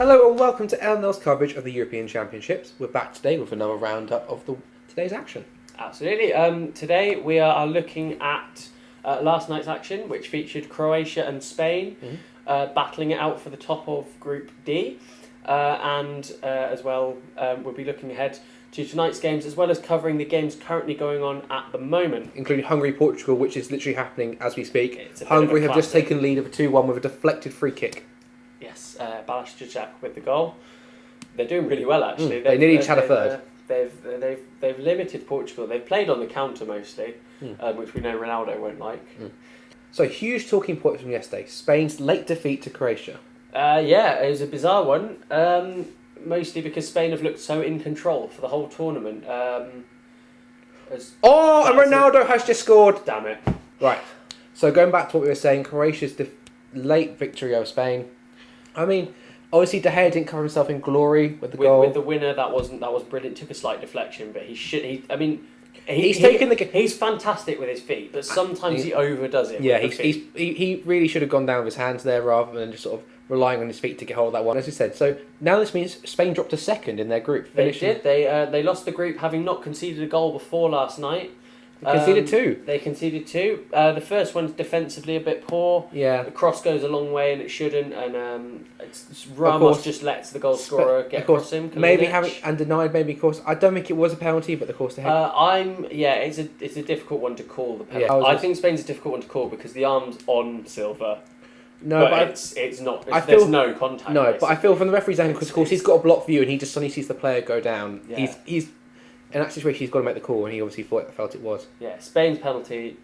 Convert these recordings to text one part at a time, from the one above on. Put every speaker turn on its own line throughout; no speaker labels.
Hello and welcome to LNL's coverage of the European Championships. We're back today with another roundup of today's action.
Absolutely. Today we are looking at last night's action, which featured Croatia and Spain battling it out for the top of Group D. As well, we'll be looking ahead to tonight's games, as well as covering the games currently going on at the moment.
Including Hungary-Portugal, which is literally happening as we speak. Hungary have just taken lead of a 2-1 with a deflected free kick.
Yes, Balázs with the goal. They're doing really well, actually.
They nearly each had a third.
They've limited Portugal. They've played on the counter mostly, which we know Ronaldo won't like.
So, huge talking points from yesterday. Spain's late defeat to Croatia.
Yeah, it was a bizarre one. Mostly because Spain have looked so in control for the whole tournament. And
Ronaldo has just scored.
Damn it.
Right. So, going back to what we were saying, Croatia's late victory over Spain. I mean, obviously De Gea didn't cover himself in glory with the goal.
With the winner, that was brilliant. Took a slight deflection, but he's fantastic with his feet, but sometimes he overdoes it.
Yeah, he really should have gone down with his hands there rather than just sort of relying on his feet to get hold of that one. As you said, so now this means Spain dropped to second in their group.
They did. They lost the group, having not conceded a goal before last night.
They conceded two.
They conceded two. The first one's defensively a bit poor.
Yeah.
The cross goes a long way and it shouldn't. And Ramos just lets the goal scorer get across him.
Maybe having and denied. Maybe, of course. I don't think it was a penalty, but of course they had.
It's a difficult one to call the penalty. Yeah, I think Spain's a difficult one to call because the arm's on Silva.
No,
but it's not. There's no contact.
No,
basically.
But I feel from the referee's angle because of course he's got a block view and he just suddenly sees the player go down.
Yeah.
He's in that situation, he's got to make the call, and he obviously felt it was.
Yeah, Spain's penalty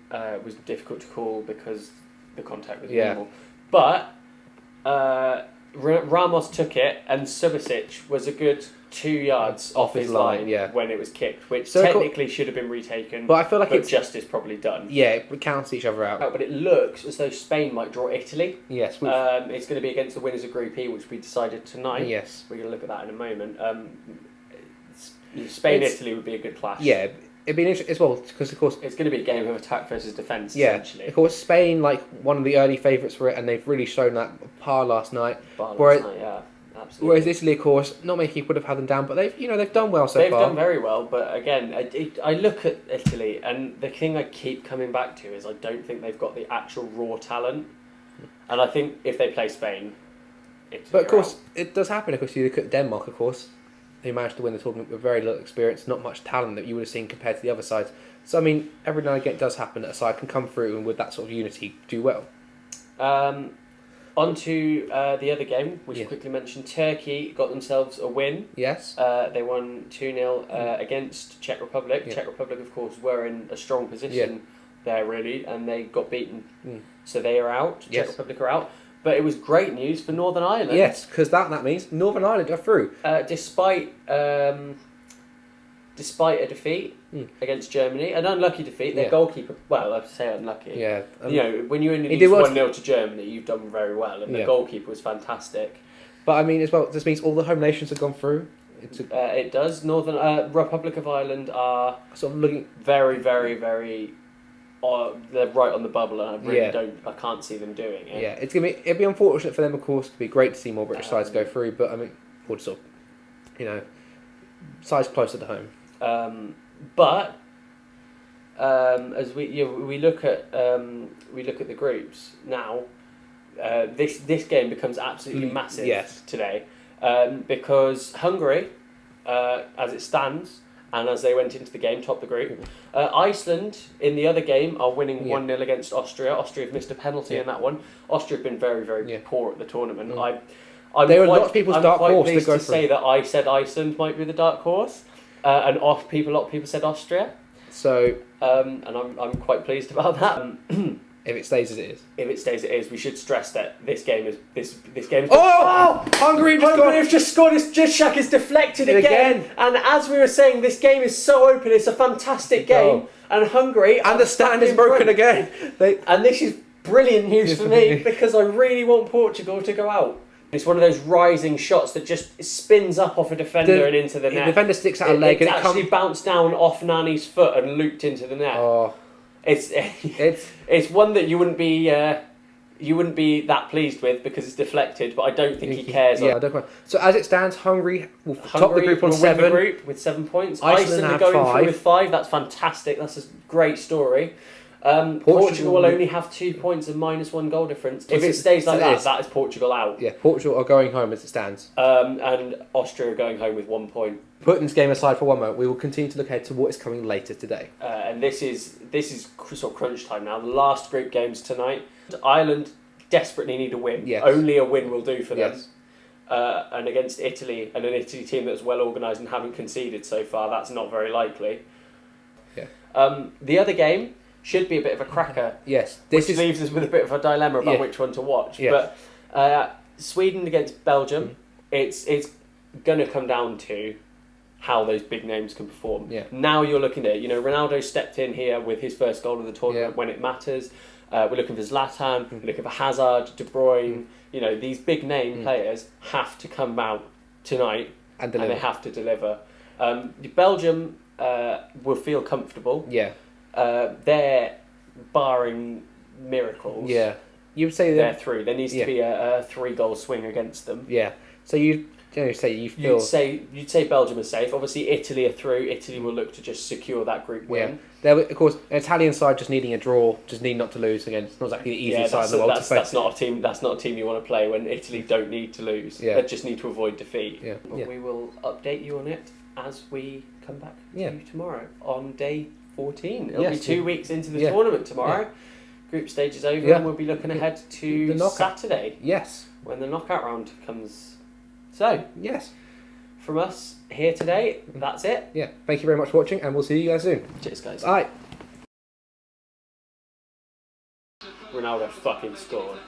was difficult to call because the contact was minimal. But Ramos took it, and Subasic was a good 2 yards off his line when it was kicked, which technically should have been retaken.
But I feel like it's
justice probably done.
Yeah, it cancels each other out.
But it looks as though Spain might draw Italy.
Yes.
It's going to be against the winners of Group E, which we decided tonight.
Yes.
We're going to look at that in a moment. Spain-Italy would be a good clash.
Yeah, it'd be interesting as well because of course
it's going to be a game of attack versus defence.
Yeah,
essentially.
Of course Spain one of the early favourites for it, and they've really shown that par last night.
Yeah, absolutely.
Whereas Italy, of course, not many people would have had them down, but they've done well so far.
They've done very well, but again, I look at Italy, and the thing I keep coming back to is I don't think they've got the actual raw talent, and I think if they play Spain,
but of course it does happen. Of course, you look at Denmark, of course. They managed to win the tournament with very little experience, not much talent that you would have seen compared to the other sides. So, I mean, every now and again it does happen that a side can come through and with that sort of unity do well. On
to the other game, we should quickly mention Turkey got themselves a win.
Yes.
They won 2-0 against Czech Republic. Yeah. Czech Republic, of course, were in a strong position there, really, and they got beaten. So they are out. Czech Republic are out. But it was great news for Northern Ireland.
Yes, because that means Northern Ireland are through.
Despite a defeat against Germany, an unlucky defeat, their goalkeeper, well, I have to say unlucky.
Yeah.
When you only lose 1-0 to Germany, you've done very well, and the goalkeeper was fantastic.
But I mean, as well, this means all the home nations have gone through.
It does. Northern Republic of Ireland are
sort of looking
very, very, very. They're right on the bubble, and I can't see them doing it.
Yeah, it'd be unfortunate for them, of course. It'd be great to see more British sides go through, but I mean, or sort of, sides closer to home.
As we look at the groups now, this game becomes absolutely massive today, because Hungary, as it stands. And as they went into the game, topped the group. Iceland, in the other game, are winning 1-0 against Austria. Austria have missed a penalty in that one. Austria have been very, very poor at the tournament.
They were a lot of people's dark horse to go through.
To say that I said Iceland might be the dark horse, and a lot of people said Austria.
So,
and I'm quite pleased about that.
If it stays as it is.
If it stays as it is, we should stress that this game is this game is.
Hungary
have just scored. Shaq is deflected again. And as we were saying, this game is so open. It's a fantastic game, and Hungary
and the stand is broken again.
And this is brilliant news for me because I really want Portugal to go out. It's one of those rising shots that just spins up off a defender and into the net.
The defender sticks out a leg and it
actually bounced down off Nani's foot and looped into the net.
Oh.
It's one that you wouldn't be you wouldn't be that pleased with because it's deflected, but I don't think he cares.
Yeah, I don't. So as it stands, Hungary will top the group on 7.
Win the group with 7 points.
Iceland
are
have
going
5.
through with 5. That's fantastic. That's a great story. Portugal will only have 2 points and -1 goal difference. If it stays like that is Portugal out.
Yeah, Portugal are going home as it stands.
And Austria are going home with 1 point.
Putting this game aside for one moment, we will continue to look ahead to what is coming later today.
And this is sort of crunch time now. The last group games tonight. Ireland desperately need a win.
Yes.
Only a win will do for them.
Yes.
And against Italy, and an Italy team that's well organised and haven't conceded so far, that's not very likely.
Yeah.
The other game should be a bit of a cracker.
Yes.
Which leaves us with a bit of a dilemma about which one to watch.
Yeah.
But Sweden against Belgium, it's going to come down to how those big names can perform.
Yeah.
Now you're looking at, Ronaldo stepped in here with his first goal of the tournament when it matters. We're looking for Zlatan, we're looking for Hazard, De Bruyne. These big name players have to come out tonight and they have to deliver. Belgium will feel comfortable.
Yeah.
They're barring miracles.
Yeah. You would say
they're through. There needs to be a 3-goal swing against them.
Yeah. So you'd say
Belgium are safe. Obviously, Italy are through. Italy will look to just secure that group win.
Yeah. Of course, an Italian side just needing a draw, just need not to lose again. It's not exactly the easiest side in the world to face.
That's not a team. That's not a team you want to play when Italy don't need to lose.
Yeah.
They just need to avoid defeat.
Yeah.
But we will update you on it as we come back to you tomorrow on day 14. It'll be 2 weeks into the tournament tomorrow. Yeah. Group stage is over and we'll be looking ahead to Saturday.
Yes.
When the knockout round comes. So,
yes.
From us here today, that's it.
Yeah. Thank you very much for watching and we'll see you guys soon.
Cheers, guys.
Bye.
Ronaldo fucking scored.